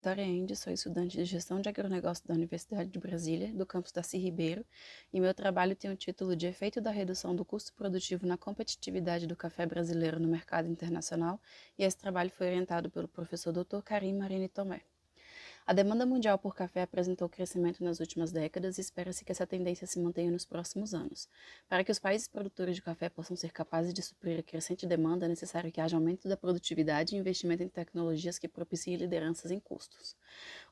Vitória Ende, sou estudante de Gestão de Agronegócio da Universidade de Brasília, do campus Darcy Ribeiro, e meu trabalho tem o título de Efeito da Redução do Custo Produtivo na Competitividade do Café Brasileiro no Mercado Internacional, e esse trabalho foi orientado pelo professor Dr. Karim Marini Tomé. A demanda mundial por café apresentou crescimento nas últimas décadas e espera-se que essa tendência se mantenha nos próximos anos. Para que os países produtores de café possam ser capazes de suprir a crescente demanda, é necessário que haja aumento da produtividade e investimento em tecnologias que propiciem lideranças em custos.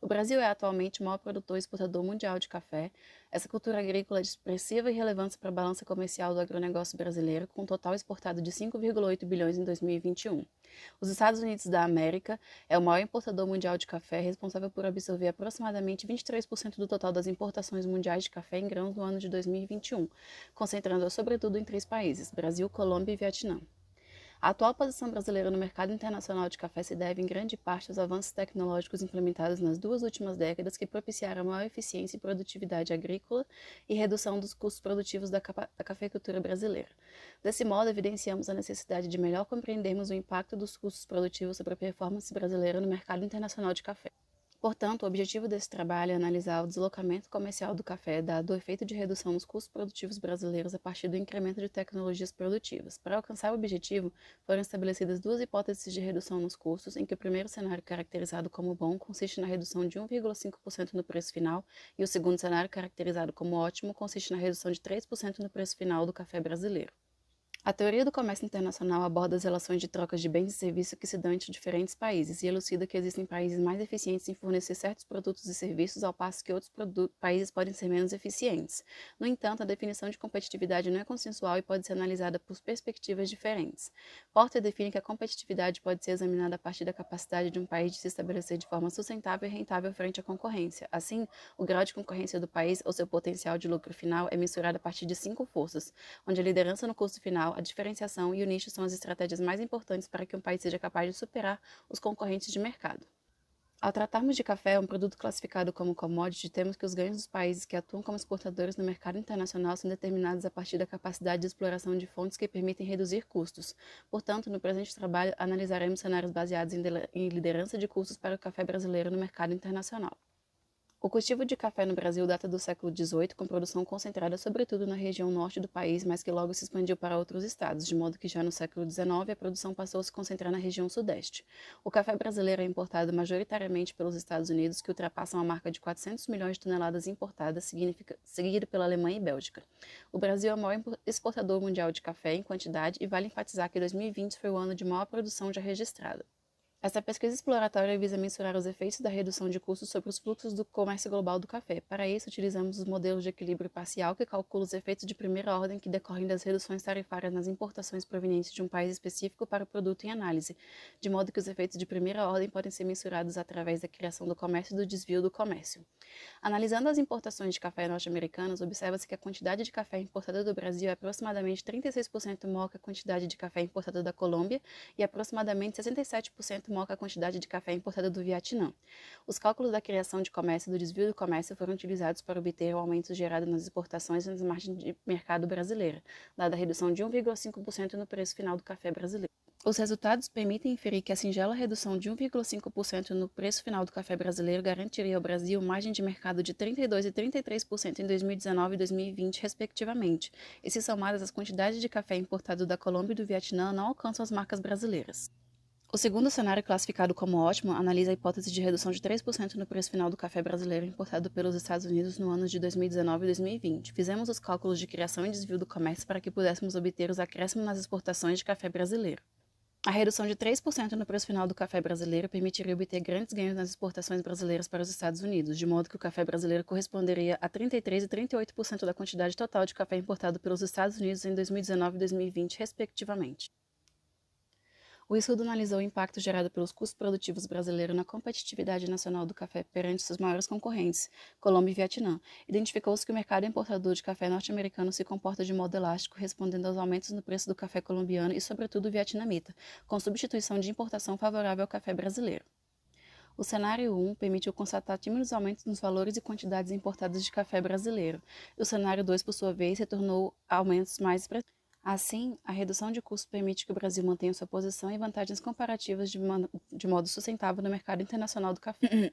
O Brasil é atualmente o maior produtor e exportador mundial de café. Essa cultura agrícola é de expressiva relevância para a balança comercial do agronegócio brasileiro, com um total exportado de 5,8 bilhões em 2021. Os Estados Unidos da América é o maior importador mundial de café, responsável por absorver aproximadamente 23% do total das importações mundiais de café em grãos no ano de 2021, concentrando-a sobretudo em 3 países: Brasil, Colômbia e Vietnã. A atual posição brasileira no mercado internacional de café se deve em grande parte aos avanços tecnológicos implementados nas 2 últimas décadas que propiciaram maior eficiência e produtividade agrícola e redução dos custos produtivos da cafeicultura brasileira. Desse modo, evidenciamos a necessidade de melhor compreendermos o impacto dos custos produtivos sobre a performance brasileira no mercado internacional de café. Portanto, o objetivo desse trabalho é analisar o deslocamento comercial do café, dado o efeito de redução nos custos produtivos brasileiros a partir do incremento de tecnologias produtivas. Para alcançar o objetivo, foram estabelecidas 2 hipóteses de redução nos custos, em que o primeiro cenário, caracterizado como bom, consiste na redução de 1,5% no preço final, e o segundo cenário, caracterizado como ótimo, consiste na redução de 3% no preço final do café brasileiro. A teoria do comércio internacional aborda as relações de trocas de bens e serviços que se dão entre diferentes países e elucida que existem países mais eficientes em fornecer certos produtos e serviços, ao passo que outros países podem ser menos eficientes. No entanto, a definição de competitividade não é consensual e pode ser analisada por perspectivas diferentes. Porter define que a competitividade pode ser examinada a partir da capacidade de um país de se estabelecer de forma sustentável e rentável frente à concorrência. Assim, o grau de concorrência do país ou seu potencial de lucro final é mensurado a partir de 5 forças, onde a liderança no custo final, a diferenciação e o nicho são as estratégias mais importantes para que um país seja capaz de superar os concorrentes de mercado. Ao tratarmos de café, um produto classificado como commodity, temos que os ganhos dos países que atuam como exportadores no mercado internacional são determinados a partir da capacidade de exploração de fontes que permitem reduzir custos. Portanto, no presente trabalho, analisaremos cenários baseados em liderança de custos para o café brasileiro no mercado internacional. O cultivo de café no Brasil data do século XVIII, com produção concentrada sobretudo na região norte do país, mas que logo se expandiu para outros estados, de modo que já no século XIX a produção passou a se concentrar na região sudeste. O café brasileiro é importado majoritariamente pelos Estados Unidos, que ultrapassam a marca de 400 milhões de toneladas importadas, seguido pela Alemanha e Bélgica. O Brasil é o maior exportador mundial de café em quantidade e vale enfatizar que 2020 foi o ano de maior produção já registrada. Essa pesquisa exploratória visa mensurar os efeitos da redução de custos sobre os fluxos do comércio global do café. Para isso, utilizamos os modelos de equilíbrio parcial, que calculam os efeitos de primeira ordem que decorrem das reduções tarifárias nas importações provenientes de um país específico para o produto em análise, de modo que os efeitos de primeira ordem podem ser mensurados através da criação do comércio e do desvio do comércio. Analisando as importações de café norte-americanas, observa-se que a quantidade de café importada do Brasil é aproximadamente 36% maior que a quantidade de café importada da Colômbia e aproximadamente 67% maior que a quantidade de café importada do Vietnã. Os cálculos da criação de comércio e do desvio do comércio foram utilizados para obter o aumento gerado nas exportações e nas margens de mercado brasileira, dada a redução de 1,5% no preço final do café brasileiro. Os resultados permitem inferir que a singela redução de 1,5% no preço final do café brasileiro garantiria ao Brasil margem de mercado de 32% e 33% em 2019 e 2020, respectivamente, e se somadas as quantidades de café importado da Colômbia e do Vietnã não alcançam as marcas brasileiras. O segundo cenário, classificado como ótimo, analisa a hipótese de redução de 3% no preço final do café brasileiro importado pelos Estados Unidos no ano de 2019 e 2020. Fizemos os cálculos de criação e desvio do comércio para que pudéssemos obter os acréscimos nas exportações de café brasileiro. A redução de 3% no preço final do café brasileiro permitiria obter grandes ganhos nas exportações brasileiras para os Estados Unidos, de modo que o café brasileiro corresponderia a 33% e 38% da quantidade total de café importado pelos Estados Unidos em 2019 e 2020, respectivamente. O estudo analisou o impacto gerado pelos custos produtivos brasileiros na competitividade nacional do café perante seus maiores concorrentes, Colômbia e Vietnã. Identificou-se que o mercado importador de café norte-americano se comporta de modo elástico, respondendo aos aumentos no preço do café colombiano e, sobretudo, vietnamita, com substituição de importação favorável ao café brasileiro. O cenário 1 permitiu constatar tímidos aumentos nos valores e quantidades importadas de café brasileiro. E o cenário 2, por sua vez, retornou aumentos mais expressivos. Assim, a redução de custos permite que o Brasil mantenha sua posição e vantagens comparativas de modo sustentável no mercado internacional do café.